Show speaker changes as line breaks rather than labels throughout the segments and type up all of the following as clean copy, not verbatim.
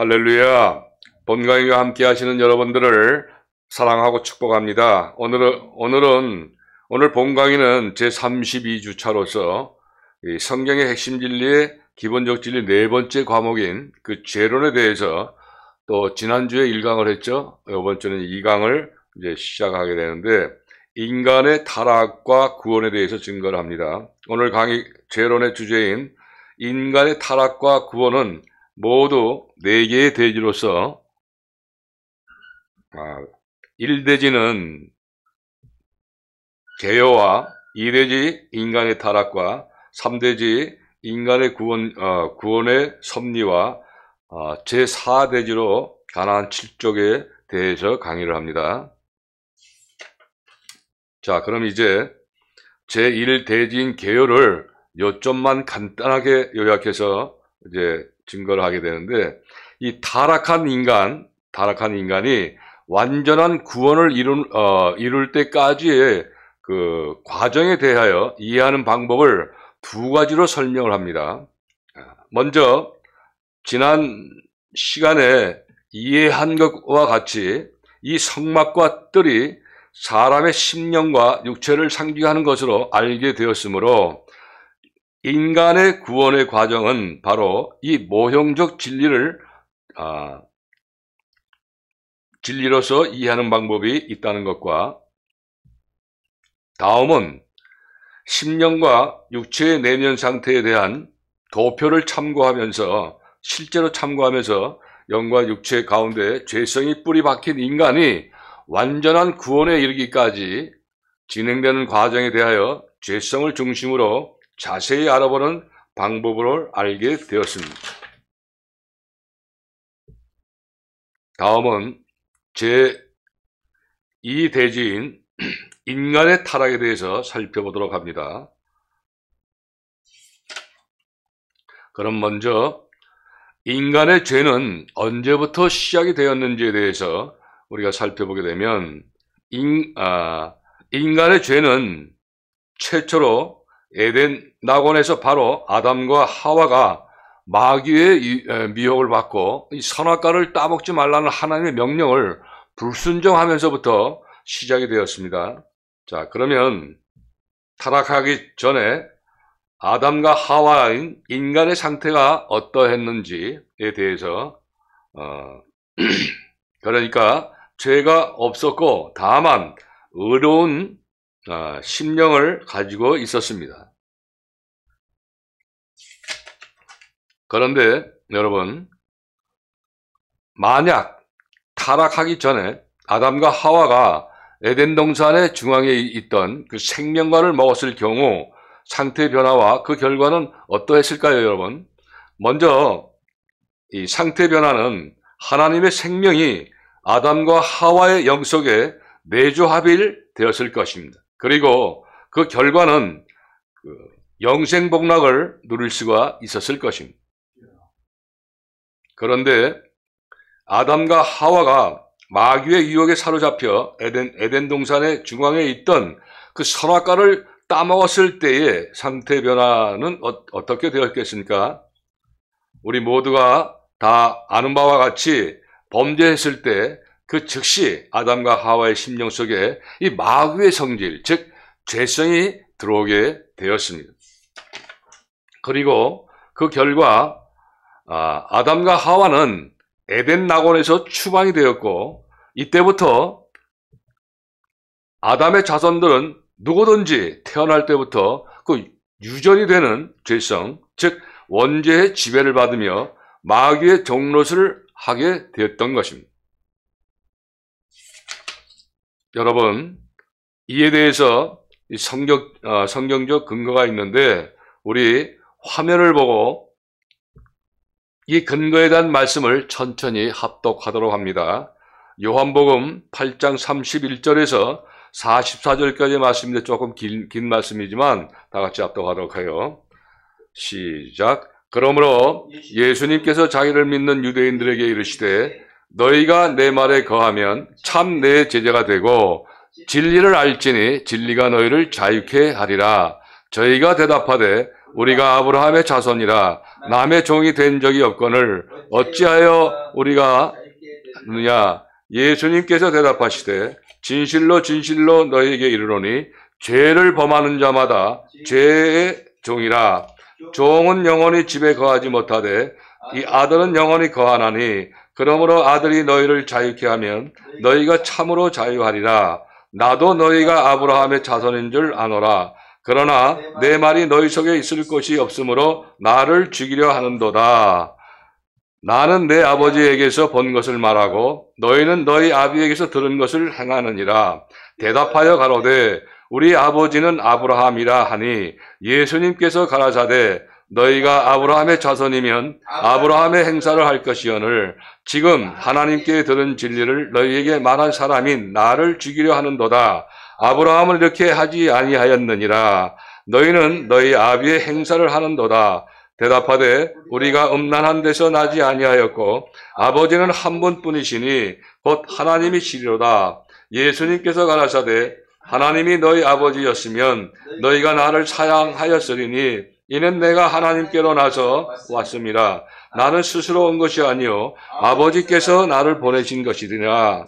할렐루야. 본강의와 함께 하시는 여러분들을 사랑하고 축복합니다. 오늘 본강의는 제32주 차로서 성경의 핵심 진리의 기본적 진리 네 번째 과목인 그 죄론에 대해서 또 지난주에 1강을 했죠. 이번 주는 2강을 이제 시작하게 되는데 인간의 타락과 구원에 대해서 증거를 합니다. 오늘 강의 죄론의 주제인 인간의 타락과 구원은 모두 4개의 대지로서 1대지는 개요와 2대지 인간의 타락과 3대지 인간의 구원의 섭리와 제4대지로 가나안 7족에 대해서 강의를 합니다. 자, 그럼 이제 제1대지인 개요를 요점만 간단하게 요약해서 이제 증거를 하게 되는데, 이 타락한 인간이 완전한 구원을 이룰 때까지의 그 과정에 대하여 이해하는 방법을 2가지로 설명을 합니다. 먼저 지난 시간에 이해한 것과 같이 이 성막과 뜰이 사람의 심령과 육체를 상징하는 것으로 알게 되었으므로 인간의 구원의 과정은 바로 이 모형적 진리로서 이해하는 방법이 있다는 것과, 다음은 심령과 육체의 내면 상태에 대한 도표를 실제로 참고하면서 영과 육체 가운데 죄성이 뿌리 박힌 인간이 완전한 구원에 이르기까지 진행되는 과정에 대하여 죄성을 중심으로 자세히 알아보는 방법을 알게 되었습니다. 다음은 제2대지인 인간의 타락에 대해서 살펴보도록 합니다. 그럼 먼저 인간의 죄는 언제부터 시작이 되었는지에 대해서 우리가 살펴보게 되면 인간의 죄는 최초로 에덴 낙원에서 바로 아담과 하와가 마귀의 미혹을 받고 이 선악과를 따먹지 말라는 하나님의 명령을 불순종하면서부터 시작이 되었습니다. 자, 그러면 타락하기 전에 아담과 하와인 인간의 상태가 어떠했는지에 대해서 그러니까 죄가 없었고 다만 의로운 심령을 가지고 있었습니다. 그런데 여러분, 만약 타락하기 전에 아담과 하와가 에덴 동산의 중앙에 있던 그 생명과를 먹었을 경우 상태 변화와 그 결과는 어떠했을까요, 여러분? 먼저 이 상태 변화는 하나님의 생명이 아담과 하와의 영 속에 내조합일되었을 것입니다. 그리고 그 결과는 영생복락을 누릴 수가 있었을 것입니다. 그런데 아담과 하와가 마귀의 유혹에 사로잡혀 에덴 동산의 중앙에 있던 그 선악과를 따먹었을 때의 상태 변화는 어떻게 되었겠습니까? 우리 모두가 다 아는 바와 같이 범죄했을 때 그 즉시 아담과 하와의 심령 속에 이 마귀의 성질, 즉 죄성이 들어오게 되었습니다. 그리고 그 결과 아담과 하와는 에덴 낙원에서 추방이 되었고, 이때부터 아담의 자손들은 누구든지 태어날 때부터 그 유전이 되는 죄성, 즉 원죄의 지배를 받으며 마귀의 종노릇을 하게 되었던 것입니다. 여러분, 이에 대해서 성경적 근거가 있는데 우리 화면을 보고 이 근거에 대한 말씀을 천천히 합독하도록 합니다. 요한복음 8장 31절에서 44절까지의 말씀인데 조금 긴 말씀이지만 다 같이 합독하도록 해요. 시작. 그러므로 예수님께서 자기를 믿는 유대인들에게 이르시되 너희가 내 말에 거하면 참 내 제자가 되고 진리를 알지니 진리가 너희를 자유케 하리라. 저희가 대답하되 우리가 아브라함의 자손이라 남의 종이 된 적이 없거늘 어찌하여 우리가 느냐? 예수님께서 대답하시되 진실로 진실로 너희에게 이르노니 죄를 범하는 자마다 죄의 종이라. 종은 영원히 집에 거하지 못하되 이 아들은 영원히 거하나니 그러므로 아들이 너희를 자유케 하면 너희가 참으로 자유하리라. 나도 너희가 아브라함의 자손인 줄 아노라. 그러나 내 말이 너희 속에 있을 곳이 없으므로 나를 죽이려 하는도다. 나는 내 아버지에게서 본 것을 말하고 너희는 너희 아비에게서 들은 것을 행하느니라. 대답하여 가로되 우리 아버지는 아브라함이라 하니 예수님께서 가라사대 너희가 아브라함의 자손이면 아브라함의 행사를 할 것이오늘 지금 하나님께 들은 진리를 너희에게 말한 사람인 나를 죽이려 하는도다. 아브라함을 이렇게 하지 아니하였느니라. 너희는 너희 아비의 행사를 하는도다. 대답하되 우리가 음란한 데서 나지 아니하였고 아버지는 한 분뿐이시니 곧 하나님이시리로다. 예수님께서 가라사대 하나님이 너희 아버지였으면 너희가 나를 사랑하였으리니 이는 내가 하나님께로 나서 왔음이라. 나는 스스로 온 것이 아니요 아버지께서 나를 보내신 것이니라.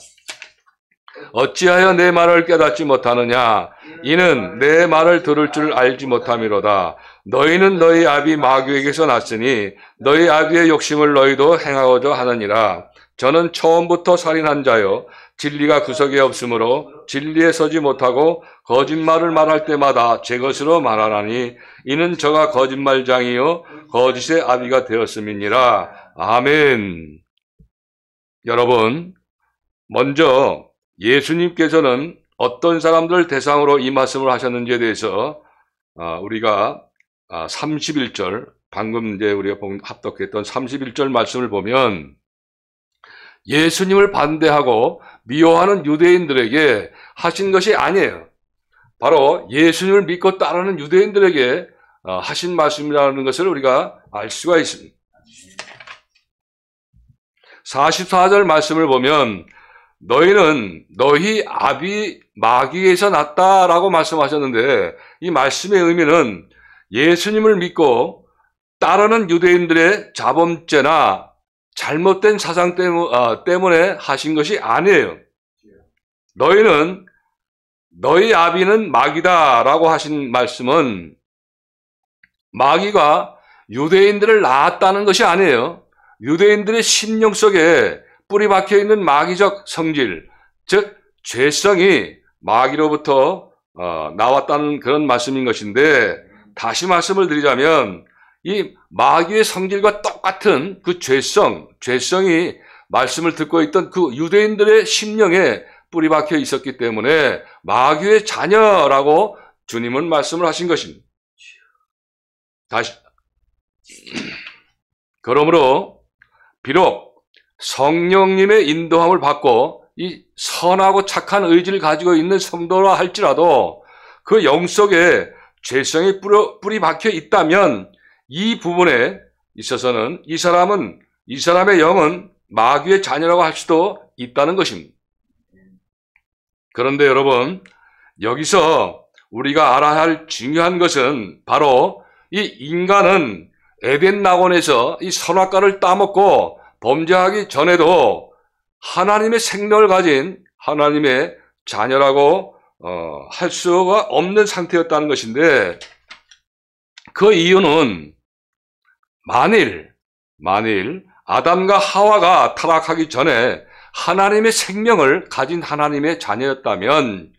어찌하여 내 말을 깨닫지 못하느냐? 이는 내 말을 들을 줄 알지 못함이로다. 너희는 너희 아비 마귀에게서 났으니 너희 아비의 욕심을 너희도 행하고자 하느니라. 저는 처음부터 살인한 자요 진리가 그 속에 없으므로 진리에 서지 못하고 거짓말을 말할 때마다 제 것으로 말하나니 이는 저가 거짓말장이요 거짓의 아비가 되었음이니라. 아멘. 여러분, 먼저 예수님께서는 어떤 사람들을 대상으로 이 말씀을 하셨는지에 대해서 우리가 31절, 방금 이제 우리가 합독했던 31절 말씀을 보면 예수님을 반대하고 미워하는 유대인들에게 하신 것이 아니에요. 바로 예수님을 믿고 따르는 유대인들에게 하신 말씀이라는 것을 우리가 알 수가 있습니다. 44절 말씀을 보면 너희는 너희 아비 마귀에서 났다라고 말씀하셨는데 이 말씀의 의미는 예수님을 믿고 따르는 유대인들의 자범죄나 잘못된 사상 때문에 하신 것이 아니에요. 너희는 너희 아비는 마귀다라고 하신 말씀은 마귀가 유대인들을 낳았다는 것이 아니에요. 유대인들의 심령 속에 뿌리 박혀 있는 마귀적 성질, 즉 죄성이 마귀로부터 나왔다는 그런 말씀인 것인데, 다시 말씀을 드리자면 이 마귀의 성질과 똑같은 그 죄성이 말씀을 듣고 있던 그 유대인들의 심령에 뿌리 박혀 있었기 때문에 마귀의 자녀라고 주님은 말씀을 하신 것입니다. 다시 그러므로 비록 성령님의 인도함을 받고 이 선하고 착한 의지를 가지고 있는 성도라 할지라도 그 영 속에 죄성이 뿌리 박혀 있다면 이 부분에 있어서는 이 사람의 영은 마귀의 자녀라고 할 수도 있다는 것입니다. 그런데 여러분, 여기서 우리가 알아야 할 중요한 것은 바로 이 인간은 에덴 낙원에서 이 선악과를 따먹고 범죄하기 전에도 하나님의 생명을 가진 하나님의 자녀라고 할 수가 없는 상태였다는 것인데, 그 이유는 만일 아담과 하와가 타락하기 전에 하나님의 생명을 가진 하나님의 자녀였다면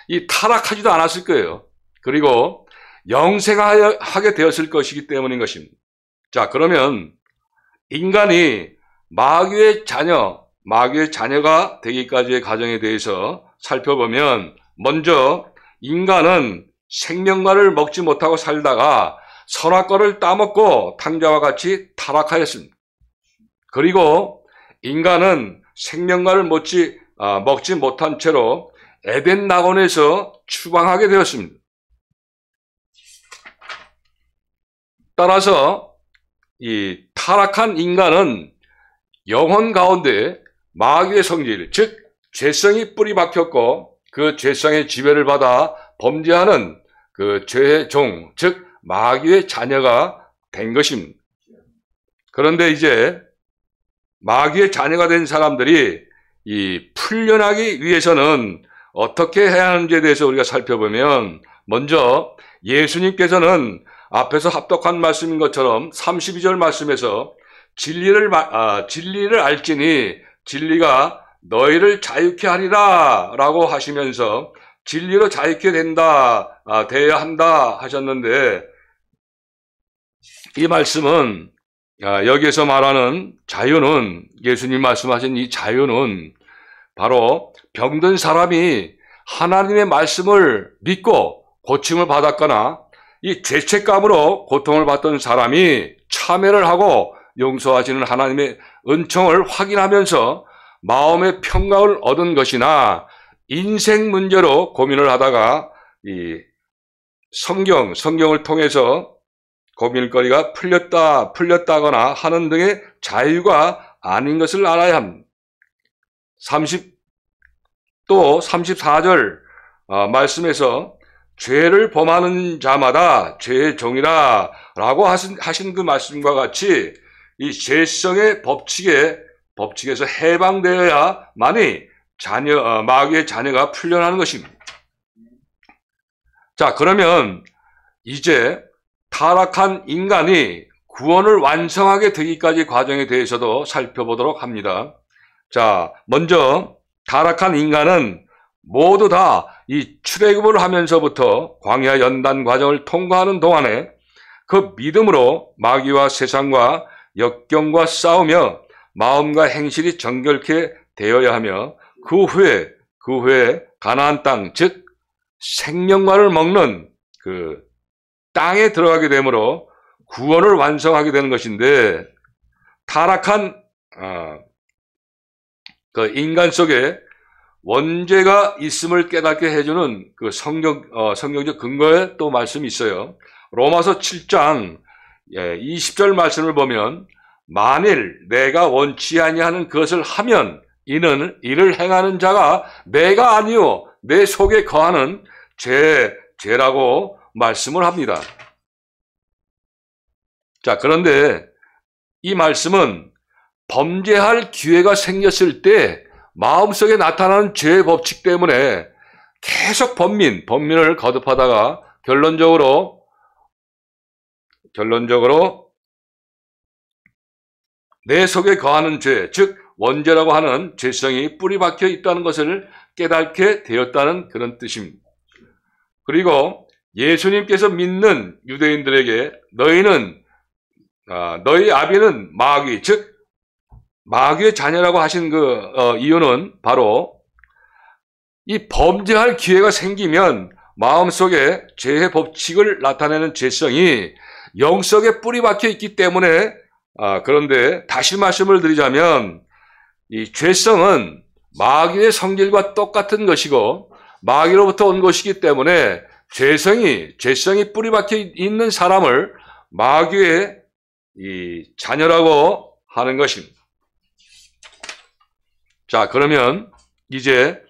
이 타락하지도 않았을 거예요. 그리고 영생하게 되었을 것이기 때문인 것입니다. 자, 그러면 인간이 마귀의 자녀가 되기까지의 과정에 대해서 살펴보면, 먼저 인간은 생명과를 먹지 못하고 살다가 선악과를 따먹고 탕자와 같이 타락하였습니다. 그리고 인간은 생명과를 먹지 못한 채로 에덴 낙원에서 추방하게 되었습니다. 따라서 이 타락한 인간은 영혼 가운데 마귀의 성질, 즉 죄성이 뿌리 박혔고 그 죄성의 지배를 받아 범죄하는 그 죄의 종, 즉 마귀의 자녀가 된 것입니다. 그런데 이제 마귀의 자녀가 된 사람들이 이 풀려나기 위해서는 어떻게 해야 하는지에 대해서 우리가 살펴보면, 먼저 예수님께서는 앞에서 합독한 말씀인 것처럼 32절 말씀에서 진리를 알지니 진리가 너희를 자유케 하리라 라고 하시면서 진리로 자유케 되어야 한다 하셨는데, 이 말씀은 여기에서 말하는 자유는, 예수님 말씀하신 이 자유는 바로 병든 사람이 하나님의 말씀을 믿고 고침을 받았거나 이 죄책감으로 고통을 받던 사람이 참회를 하고 용서하시는 하나님의 은총을 확인하면서 마음의 평강을 얻은 것이나, 인생 문제로 고민을 하다가 이 성경을 통해서 고민거리가 풀렸다거나 하는 등의 자유가 아닌 것을 알아야 합니다. 또 34절 말씀에서 죄를 범하는 자마다 죄의 종이라 라고 하신 그 말씀과 같이 이 죄성의 법칙에서 해방되어야만이 마귀의 자녀가 풀려나는 것입니다. 자, 그러면 이제 타락한 인간이 구원을 완성하게 되기까지 과정에 대해서도 살펴보도록 합니다. 자, 먼저 타락한 인간은 모두 다 이 출애굽을 하면서부터 광야 연단 과정을 통과하는 동안에 그 믿음으로 마귀와 세상과 역경과 싸우며 마음과 행실이 정결케 되어야 하며, 그 후에 가나안 땅, 즉 생명과를 먹는 그 땅에 들어가게 되므로 구원을 완성하게 되는 것인데, 타락한 그 인간 속에 원죄가 있음을 깨닫게 해주는 그 성경적 근거에 또 말씀이 있어요. 로마서 7장 20절 말씀을 보면, 만일 내가 원치 아니하는 것을 하면 이를 행하는 자가 내가 아니요 내 속에 거하는 죄라고 말씀을 합니다. 자, 그런데 이 말씀은 범죄할 기회가 생겼을 때 마음속에 나타나는 죄의 법칙 때문에 계속 범민을 거듭하다가 결론적으로 내 속에 거하는 죄, 즉 원죄라고 하는 죄성이 뿌리 박혀 있다는 것을 깨닫게 되었다는 그런 뜻입니다. 그리고 예수님께서 믿는 유대인들에게 너희 아비는 마귀, 즉 마귀의 자녀라고 하신 그 이유는 바로 이 범죄할 기회가 생기면 마음속에 죄의 법칙을 나타내는 죄성이 영속에 뿌리 박혀 있기 때문에, 그런데 다시 말씀을 드리자면 이 죄성은 마귀의 성질과 똑같은 것이고 마귀로부터 온 것이기 때문에 죄성이 뿌리 박혀 있는 사람을 마귀의 이 자녀라고 하는 것입니다. 자, 그러면 이제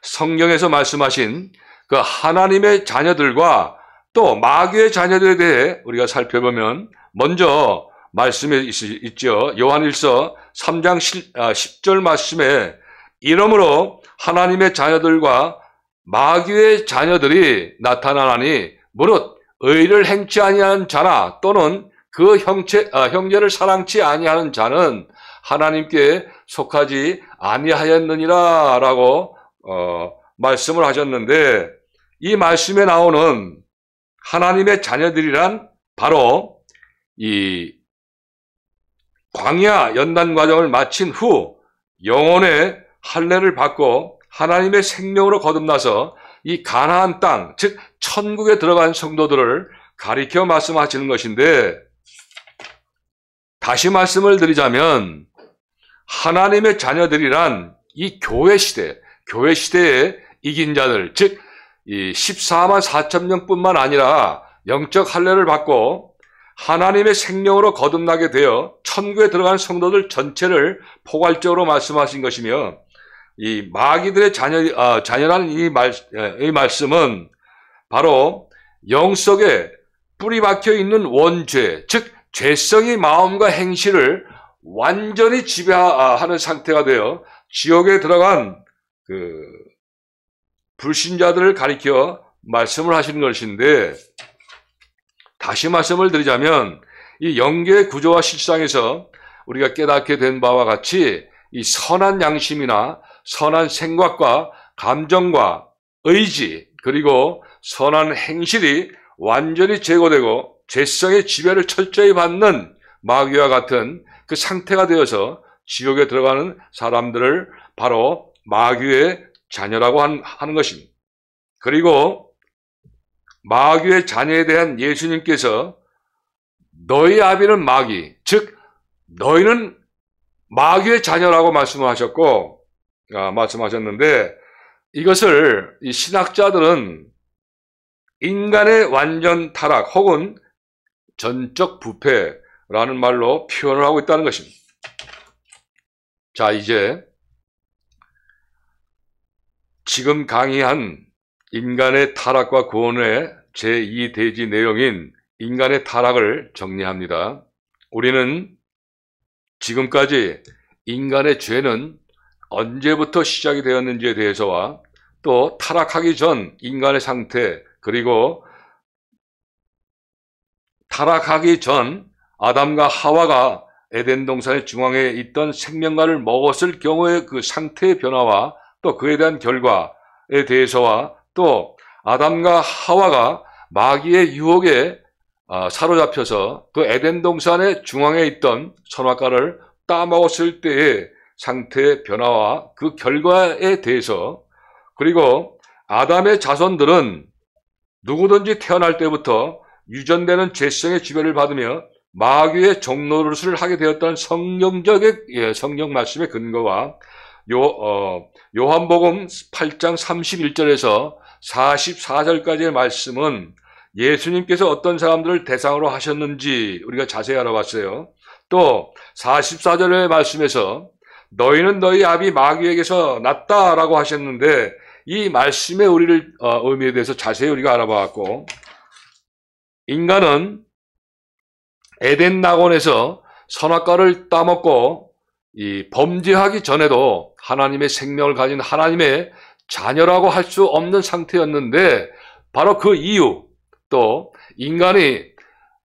성경에서 말씀하신 그 하나님의 자녀들과 또 마귀의 자녀들에 대해 우리가 살펴보면, 먼저 말씀에 있죠. 요한일서 3장 10절 말씀에, 이러므로 하나님의 자녀들과 마귀의 자녀들이 나타나나니 무릇 의를 행치 아니하는 자나 또는 그 형제를 사랑치 아니하는 자는 하나님께 속하지 아니하였느니라 라고 말씀을 하셨는데, 이 말씀에 나오는 하나님의 자녀들이란 바로 이 광야 연단 과정을 마친 후 영혼의 할례를 받고 하나님의 생명으로 거듭나서 이 가나안 땅, 즉 천국에 들어간 성도들을 가리켜 말씀하시는 것인데, 다시 말씀을 드리자면 하나님의 자녀들이란 이 교회 시대에 이긴 자들, 즉 이 14만 4천 명뿐만 아니라 영적 할례를 받고 하나님의 생명으로 거듭나게 되어 천국에 들어간 성도들 전체를 포괄적으로 말씀하신 것이며, 이 마귀들의 자녀라는 이 말씀은 바로 영속에 뿌리 박혀 있는 원죄, 즉 죄성이 마음과 행실을 완전히 지배하는 상태가 되어 지옥에 들어간 그 불신자들을 가리켜 말씀을 하시는 것인데, 다시 말씀을 드리자면 이 영계의 구조와 실상에서 우리가 깨닫게 된 바와 같이 이 선한 양심이나 선한 생각과 감정과 의지, 그리고 선한 행실이 완전히 제거되고 죄성의 지배를 철저히 받는 마귀와 같은 그 상태가 되어서 지옥에 들어가는 사람들을 바로 마귀의 자녀라고 하는 것입니다. 그리고 마귀의 자녀에 대한 예수님께서 너희 아비는 마귀, 즉 너희는 마귀의 자녀라고 말씀하셨는데, 이것을 이 신학자들은 인간의 완전 타락 혹은 전적 부패라는 말로 표현을 하고 있다는 것입니다. 자, 이제 지금 강의한 인간의 타락과 구원의 제2대지 내용인 인간의 타락을 정리합니다. 우리는 지금까지 인간의 죄는 언제부터 시작이 되었는지에 대해서와 또 타락하기 전 인간의 상태, 그리고 타락하기 전 아담과 하와가 에덴 동산의 중앙에 있던 생명과를 먹었을 경우의 그 상태의 변화와 또 그에 대한 결과에 대해서와 또 아담과 하와가 마귀의 유혹에 사로잡혀서 그 에덴 동산의 중앙에 있던 선악과를 따먹었을 때의 상태의 변화와 그 결과에 대해서, 그리고 아담의 자손들은 누구든지 태어날 때부터 유전되는 죄성의 지배를 받으며 마귀의 종노릇을 하게 되었다는 성경 말씀의 근거와 요한복음 8장 31절에서 44절까지의 말씀은 예수님께서 어떤 사람들을 대상으로 하셨는지 우리가 자세히 알아봤어요. 또 44절의 말씀에서 너희는 너희 아비 마귀에게서 났다라고 하셨는데, 이 말씀의 의미에 대해서 자세히 우리가 알아봤고, 인간은 에덴 낙원에서 선악과를 따먹고 이 범죄하기 전에도 하나님의 생명을 가진 하나님의 자녀라고 할 수 없는 상태였는데, 바로 그 이유, 또 인간이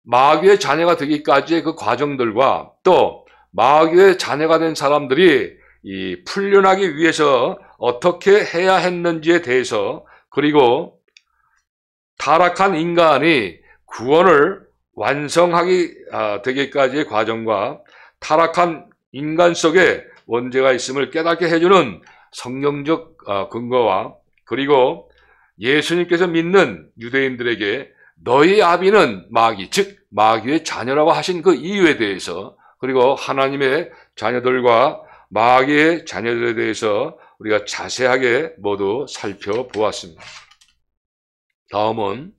마귀의 자녀가 되기까지의 그 과정들과 또 마귀의 자녀가 된 사람들이 이 풀려나기 위해서 어떻게 해야 했는지에 대해서, 그리고 타락한 인간이 구원을 완성하기 되기까지의 과정과 타락한 인간 속에 원죄가 있음을 깨닫게 해주는 성경적 근거와, 그리고 예수님께서 믿는 유대인들에게 너희 아비는 마귀, 즉 마귀의 자녀라고 하신 그 이유에 대해서, 그리고 하나님의 자녀들과 마귀의 자녀들에 대해서 우리가 자세하게 모두 살펴보았습니다. 다음은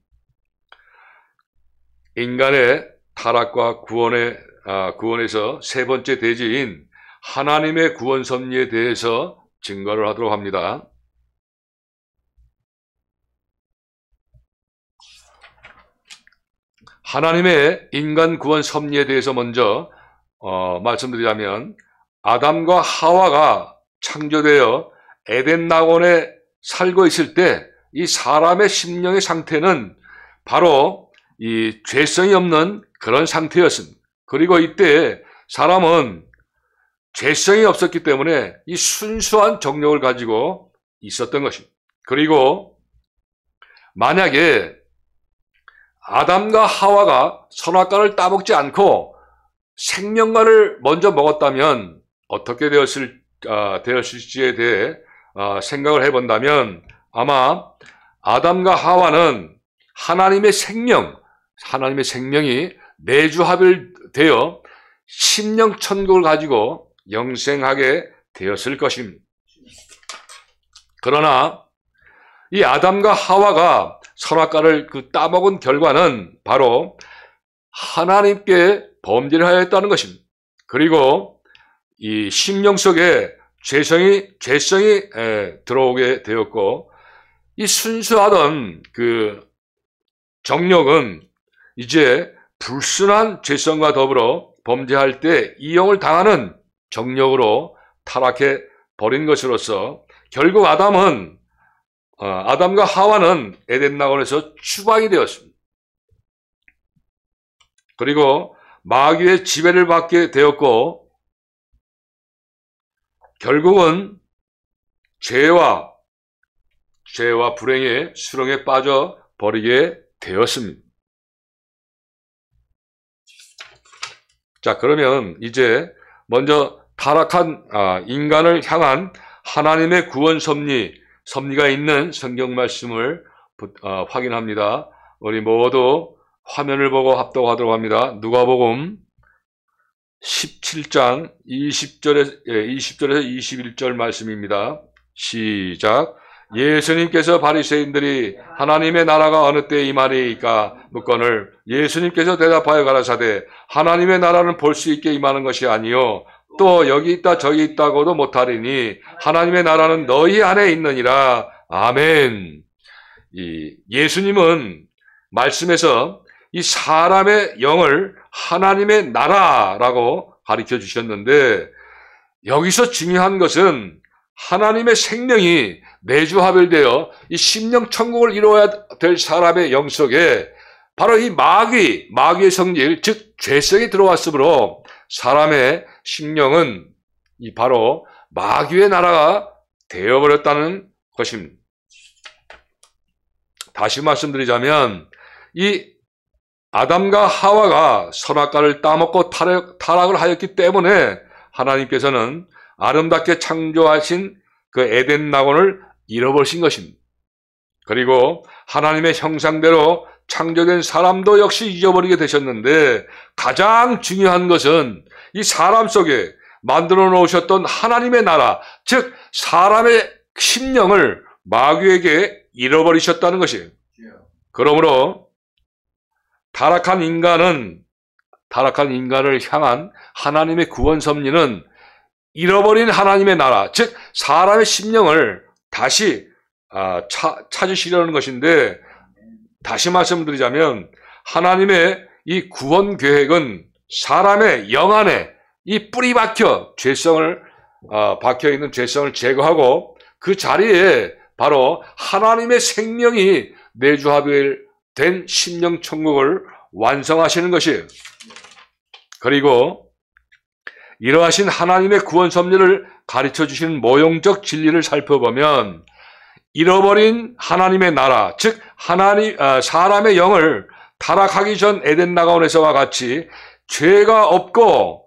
인간의 타락과 구원에서 세 번째 대지인 하나님의 구원 섭리에 대해서 증거를 하도록 합니다. 하나님의 인간 구원 섭리에 대해서 먼저 말씀드리자면, 아담과 하와가 창조되어 에덴 낙원에 살고 있을 때 이 사람의 심령의 상태는 바로 이 죄성이 없는 그런 상태였습니다. 그리고 이때 사람은 죄성이 없었기 때문에 이 순수한 정욕을 가지고 있었던 것입니다. 그리고 만약에 아담과 하와가 선악과를 따먹지 않고 생명과를 먼저 먹었다면 어떻게 되었을지에 대해 생각을 해본다면, 아마 아담과 하와는 하나님의 생명이 내주합일되어 심령천국을 가지고 영생하게 되었을 것입니다. 그러나 이 아담과 하와가 선악과를 따먹은 결과는 바로 하나님께 범죄를 하였다는 것입니다. 그리고 이 심령 속에 죄성이 들어오게 되었고, 이 순수하던 정욕은 이제 불순한 죄성과 더불어 범죄할 때 이용을 당하는 정력으로 타락해 버린 것으로서 결국 아담과 하와는 에덴 낙원에서 추방이 되었습니다. 그리고 마귀의 지배를 받게 되었고 결국은 죄와 불행의 수렁에 빠져 버리게 되었습니다. 자, 그러면 이제 먼저 타락한 인간을 향한 하나님의 구원 섭리가 있는 성경 말씀을 확인합니다. 우리 모두 화면을 보고 합독하도록 합니다. 누가복음 17장 20절에서 21절 말씀입니다. 시작. 예수님께서 바리새인들이 하나님의 나라가 어느 때에 임하리이까 묻거늘 예수님께서 대답하여 가라사대 하나님의 나라는 볼 수 있게 임하는 것이 아니요 또 여기 있다 저기 있다고도 못하리니 하나님의 나라는 너희 안에 있느니라. 아멘. 예수님은 말씀에서 이 사람의 영을 하나님의 나라라고 가르쳐 주셨는데 여기서 중요한 것은 하나님의 생명이 내주합일되어 이 심령 천국을 이루어야 될 사람의 영 속에 바로 이 마귀의 성질, 즉 죄성이 들어왔으므로 사람의 심령은 바로 마귀의 나라가 되어버렸다는 것입니다. 다시 말씀드리자면 이 아담과 하와가 선악과를 따먹고 타락을 하였기 때문에 하나님께서는 아름답게 창조하신 그 에덴 낙원을 잃어버리신 것입니다. 그리고 하나님의 형상대로 창조된 사람도 역시 잊어버리게 되셨는데 가장 중요한 것은 이 사람 속에 만들어 놓으셨던 하나님의 나라, 즉 사람의 심령을 마귀에게 잃어버리셨다는 것이에요. 그러므로 타락한 인간을 향한 하나님의 구원 섭리는 잃어버린 하나님의 나라, 즉 사람의 심령을 다시 찾으시려는 것인데, 다시 말씀드리자면 하나님의 이 구원 계획은 사람의 영 안에 이 뿌리 박혀 있는 죄성을 제거하고 그 자리에 바로 하나님의 생명이 내주합된 심령 천국을 완성하시는 것이에요. 그리고 이러하신 하나님의 구원 섭리를 가르쳐 주시는 모형적 진리를 살펴보면 잃어버린 하나님의 나라, 즉 사람의 영을 타락하기 전 에덴 낙원에서와 같이 죄가 없고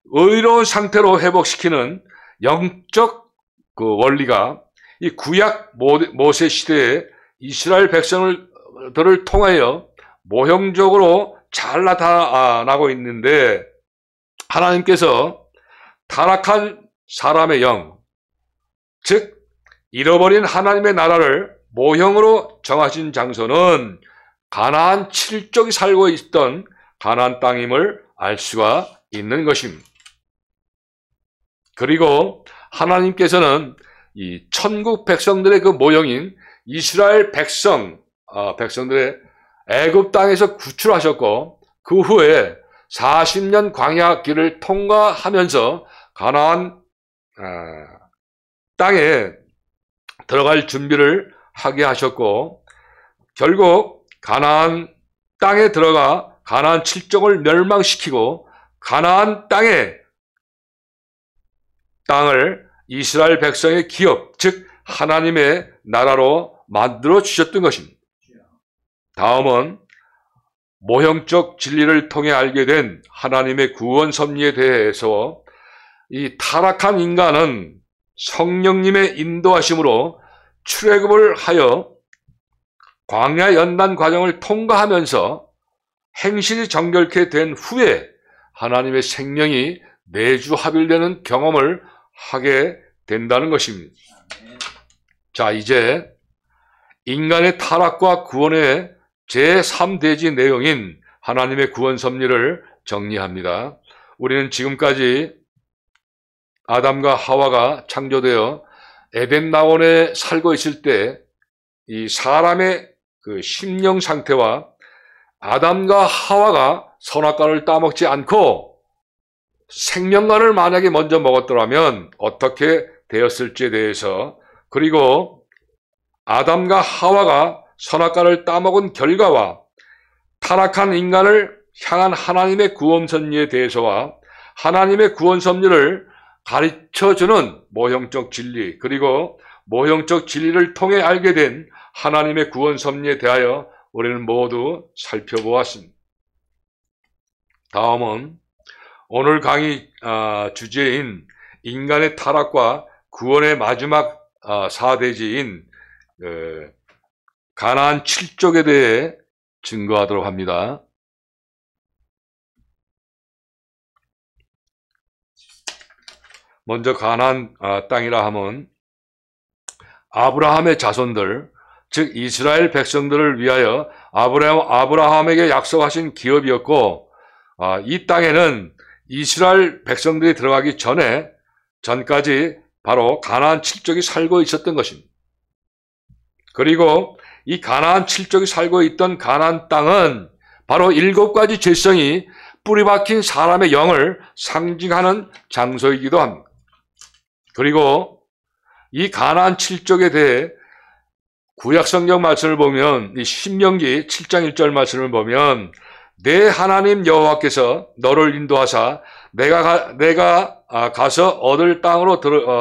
의로운 상태로 회복시키는 영적 그 원리가 이 구약 모세 시대에 이스라엘 백성들을 통하여 모형적으로 잘 나타나고 있는데, 하나님께서 타락한 사람의 영, 즉 잃어버린 하나님의 나라를 모형으로 정하신 장소는 가나안 7족이 살고 있던 가나안 땅임을 알 수가 있는 것입니다. 그리고 하나님께서는 이 천국 백성들의 그 모형인 이스라엘 백성들의 애굽 땅에서 구출하셨고, 그 후에 40년 광야 길을 통과하면서 가나안 땅에 들어갈 준비를 하게 하셨고, 결국 가나안 땅에 들어가 가나안 7족을 멸망시키고 가나안 땅을 이스라엘 백성의 기업, 즉 하나님의 나라로 만들어 주셨던 것입니다. 다음은 모형적 진리를 통해 알게 된 하나님의 구원 섭리에 대해서 이 타락한 인간은 성령님의 인도하심으로 출애굽을 하여 광야 연단 과정을 통과하면서 행실이 정결케 된 후에 하나님의 생명이 내주합일되는 경험을 하게 된다는 것입니다. 자, 이제 인간의 타락과 구원의 제3대지 내용인 하나님의 구원 섭리를 정리합니다. 우리는 지금까지 아담과 하와가 창조되어 에덴 낙원에 살고 있을 때 이 사람의 그 심령 상태와 아담과 하와가 선악과를 따먹지 않고 생명관을 만약에 먼저 먹었더라면 어떻게 되었을지에 대해서, 그리고 아담과 하와가 선악과를 따먹은 결과와 타락한 인간을 향한 하나님의 구원 섭리에 대해서와 하나님의 구원 섭리를 가르쳐주는 모형적 진리, 그리고 모형적 진리를 통해 알게 된 하나님의 구원 섭리에 대하여 우리는 모두 살펴보았습니다. 다음은 오늘 강의 주제인 인간의 타락과 구원의 마지막 4대지인 가나안 7족에 대해 증거하도록 합니다. 먼저 가나안 땅이라 하면 아브라함의 자손들, 즉 이스라엘 백성들을 위하여 아브라함에게 약속하신 기업이었고, 이 땅에는 이스라엘 백성들이 들어가기 전까지 바로 가나안 7족이 살고 있었던 것입니다. 그리고 이 가나안 7족이 살고 있던 가나안 땅은 바로 7가지 죄성이 뿌리박힌 사람의 영을 상징하는 장소이기도 합니다. 그리고 이 가나안 7족에 대해 구약성경 말씀을 보면, 이 신명기 7장 1절 말씀을 보면, 내 하나님 여호와께서 너를 인도하사 내가 가서 얻을 땅으로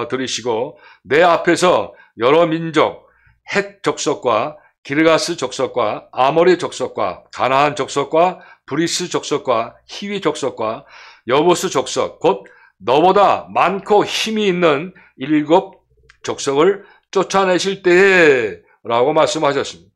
들이시고 내 앞에서 여러 민족, 헷 족속과 기르가스 족속과 아모리 족속과 가나안 족속과 브리스 족속과 히위 족속과 여부스 족속, 곧 너보다 많고 힘이 있는 7 족속을 쫓아내실 때에 라고 말씀하셨습니다.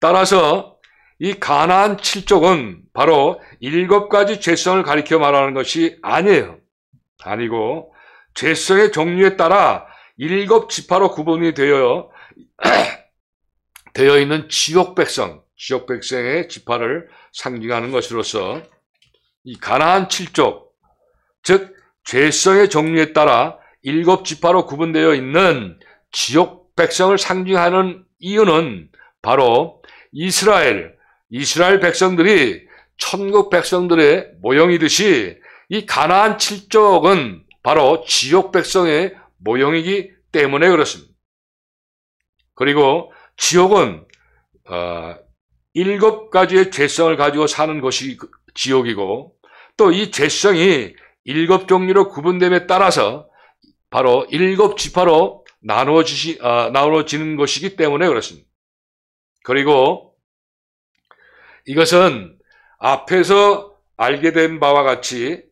따라서 이 가나안 7족은 바로 7가지 죄성을 가리켜 말하는 것이 아니고 죄성의 종류에 따라 7 지파로 구분이 되어 있는 지옥 백성의 지파를 상징하는 것으로서 이 가나안 7족, 즉 죄성의 종류에 따라 7 지파로 구분되어 있는 지옥 백성을 상징하는 이유는 바로 이스라엘 백성들이 천국 백성들의 모형이듯이 이 가나안 7족은 바로 지옥 백성의 모형이기 때문에 그렇습니다. 그리고 지옥은 7가지의 죄성을 가지고 사는 것이 지옥이고, 또 이 죄성이 7 종류로 구분됨에 따라서 바로 7 지파로 나누어지는 것이기 때문에 그렇습니다. 그리고 이것은 앞에서 알게 된 바와 같이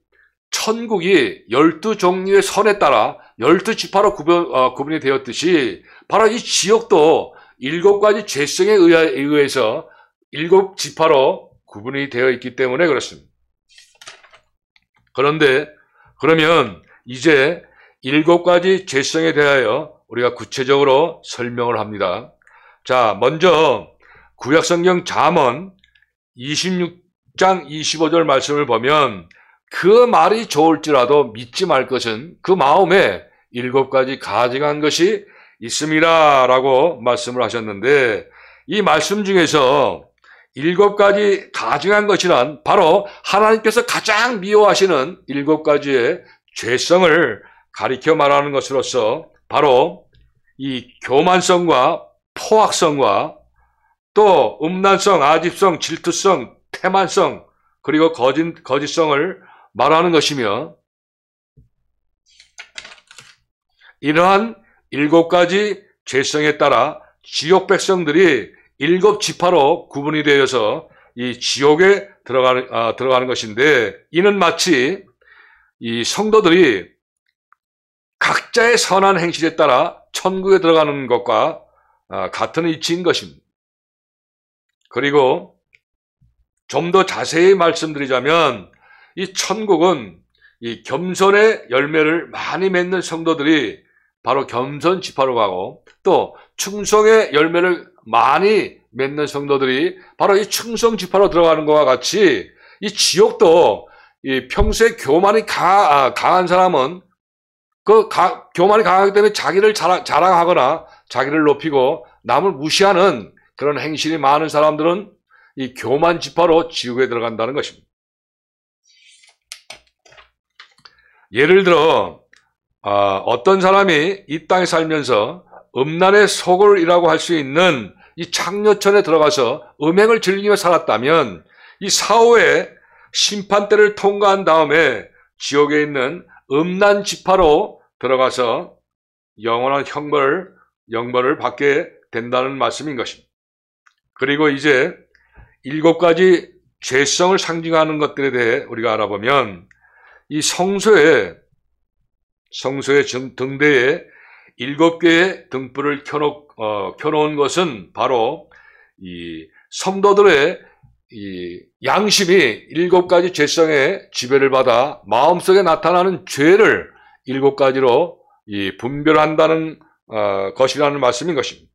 천국이 12종류의 선에 따라 12지파로 구분이 되었듯이 바로 이 지옥도 7가지 죄성에 의해서 7지파로 구분이 되어 있기 때문에 그렇습니다. 그러면 이제 7가지 죄성에 대하여 우리가 구체적으로 설명을 합니다. 자, 먼저 구약성경 잠언 26장 25절 말씀을 보면, 그 말이 좋을지라도 믿지 말 것은 그 마음에 7가지 가증한 것이 있음이라 라고 말씀을 하셨는데, 이 말씀 중에서 7가지 가증한 것이란 바로 하나님께서 가장 미워하시는 7가지의 죄성을 가리켜 말하는 것으로서 바로 이 교만성과 포악성과 또 음란성, 아집성, 질투성, 태만성, 그리고 거짓성을 말하는 것이며, 이러한 7가지 죄성에 따라 지옥 백성들이 7 지파로 구분이 되어서 이 지옥에 들어가는 것인데, 이는 마치 이 성도들이 각자의 선한 행실에 따라 천국에 들어가는 것과 같은 이치인 것입니다. 그리고 좀 더 자세히 말씀드리자면, 이 천국은 이 겸손의 열매를 많이 맺는 성도들이 바로 겸손 지파로 가고, 또 충성의 열매를 많이 맺는 성도들이 바로 이 충성 지파로 들어가는 것과 같이, 이 지옥도 이 평소에 교만이 강한 사람은 교만이 강하기 때문에 자기를 자랑하거나 자기를 높이고 남을 무시하는 그런 행실이 많은 사람들은 이 교만 지파로 지옥에 들어간다는 것입니다. 예를 들어 어떤 사람이 이 땅에 살면서 음란의 소굴이라고 할 수 있는 이 창녀촌에 들어가서 음행을 즐기며 살았다면 이 사후에 심판대를 통과한 다음에 지옥에 있는 음란 지파로 들어가서 영원한 형벌을 받게 된다는 말씀인 것입니다. 그리고 이제 7가지 죄성을 상징하는 것들에 대해 우리가 알아보면 이 성소의 등대에 7개의 등불을 켜놓은 것은 바로 이 성도들의 이 양심이 7가지 죄성의 지배를 받아 마음속에 나타나는 죄를 7가지로 분별한다는 것이라는 말씀인 것입니다.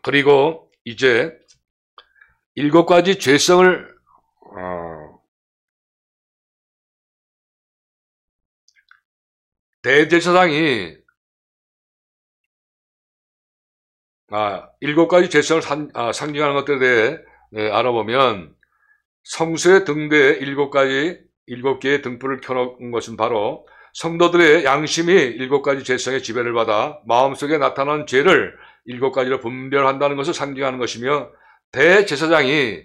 그리고 이제 7가지 죄성을 대제사장이 7가지 죄성을 상징하는 것들에 대해 알아보면 성소의 등대에 7개의 등불을 켜놓은 것은 바로 성도들의 양심이 7가지 죄성의 지배를 받아 마음속에 나타나는 죄를 7가지로 분별한다는 것을 상징하는 것이며, 대제사장이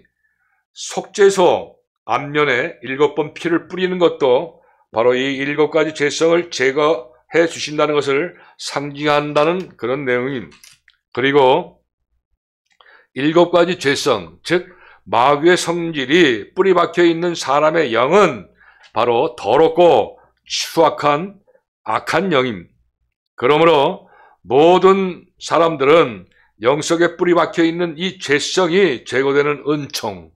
속죄소 앞면에 7번 피를 뿌리는 것도 바로 이 7가지 죄성을 제거해 주신다는 것을 상징한다는 그런 내용입니다. 그리고 7가지 죄성, 즉 마귀의 성질이 뿌리 박혀 있는 사람의 영은 바로 더럽고 추악한 악한 영입니다. 그러므로 모든 사람들은 영속에 뿌리 박혀 있는 이 죄성이 제거되는 은총,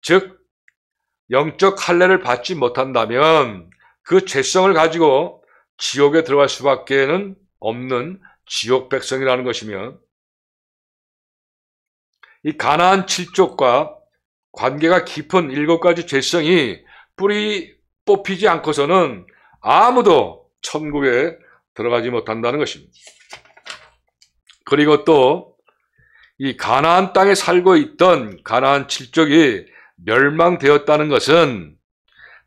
즉 영적 할례를 받지 못한다면 그 죄성을 가지고 지옥에 들어갈 수밖에 없는 지옥 백성이라는 것이며, 이 가나안 7족과 관계가 깊은 7가지 죄성이 뿌리 뽑히지 않고서는 아무도 천국에 들어가지 못한다는 것입니다. 그리고 또 이 가나안 땅에 살고 있던 가나안 7족이 멸망되었다는 것은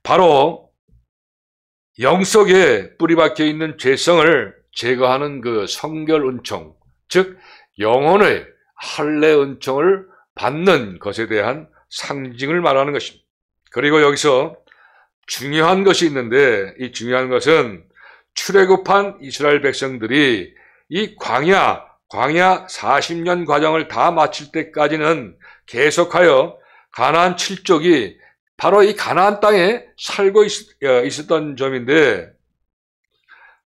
바로 영속에 뿌리 박혀 있는 죄성을 제거하는 그 성결 은총, 즉 영혼의 할례 은총을 받는 것에 대한 상징을 말하는 것입니다. 그리고 여기서 중요한 것이 있는데, 이 중요한 것은 출애굽한 이스라엘 백성들이 이 광야 40년 과정을 다 마칠 때까지는 계속하여 가나안 7족이 바로 이 가나안 땅에 살고 있었던 점인데,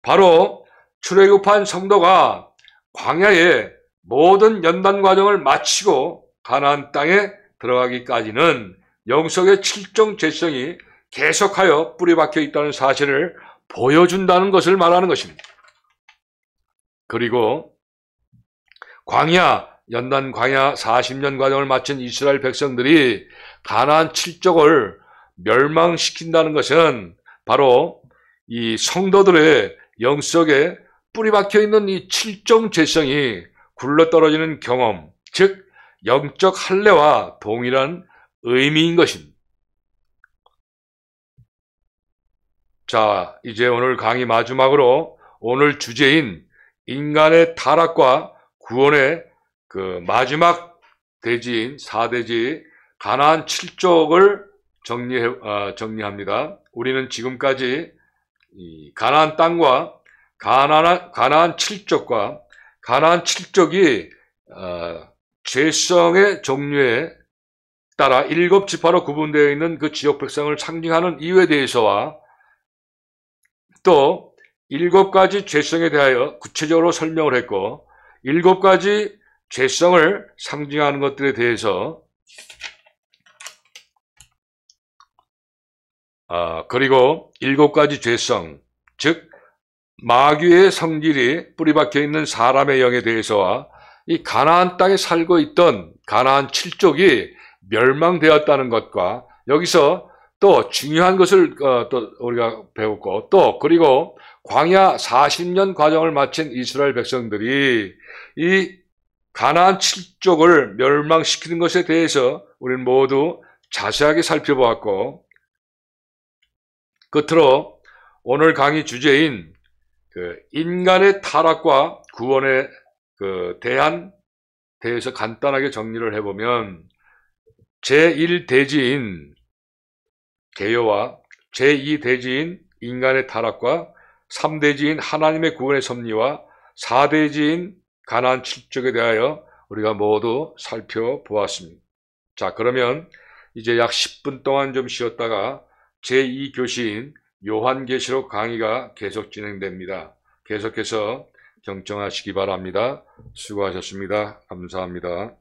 바로 출애굽한 성도가 광야에 모든 연단 과정을 마치고 가나안 땅에 들어가기까지는 영속의 7종 죄성이 계속하여 뿌리 박혀 있다는 사실을 보여준다는 것을 말하는 것입니다. 그리고 연단 광야 40년 과정을 마친 이스라엘 백성들이 가나안 7족을 멸망시킨다는 것은 바로 이 성도들의 영속에 뿌리 박혀 있는 이 7종 죄성이 굴러떨어지는 경험, 즉 영적 할례와 동일한 의미인 것입니다. 자, 이제 오늘 강의 마지막으로 오늘 주제인 인간의 타락과 구원의 그 마지막 대지인 4대지 가나안 7족을 정리합니다. 우리는 지금까지 이 가나안 땅과 가나안 7족과 가나안 7족이 죄성의 종류에 따라 7지파로 구분되어 있는 그 지역 백성을 상징하는 이유에 대해서와 또 7가지 죄성에 대하여 구체적으로 설명을 했고, 7가지 죄성을 상징하는 것들에 대해서 그리고 7가지 죄성, 즉 마귀의 성질이 뿌리박혀 있는 사람의 영에 대해서와 이 가나안 땅에 살고 있던 가나안 7족이 멸망되었다는 것과, 여기서 또 중요한 것을 또 우리가 배웠고, 또 그리고 광야 40년 과정을 마친 이스라엘 백성들이 이 가나안 7족을 멸망시키는 것에 대해서 우리는 모두 자세하게 살펴보았고, 끝으로 오늘 강의 주제인 인간의 타락과 구원에 대해서 간단하게 정리를 해보면 제1대지인 개요와 제2대지인 인간의 타락과 3대지인 하나님의 구원의 섭리와 4대지인 가나안 칠족에 대하여 우리가 모두 살펴보았습니다. 자, 그러면 이제 약 10분 동안 좀 쉬었다가 제2교시인 요한계시록 강의가 계속 진행됩니다. 계속해서 경청하시기 바랍니다. 수고하셨습니다. 감사합니다.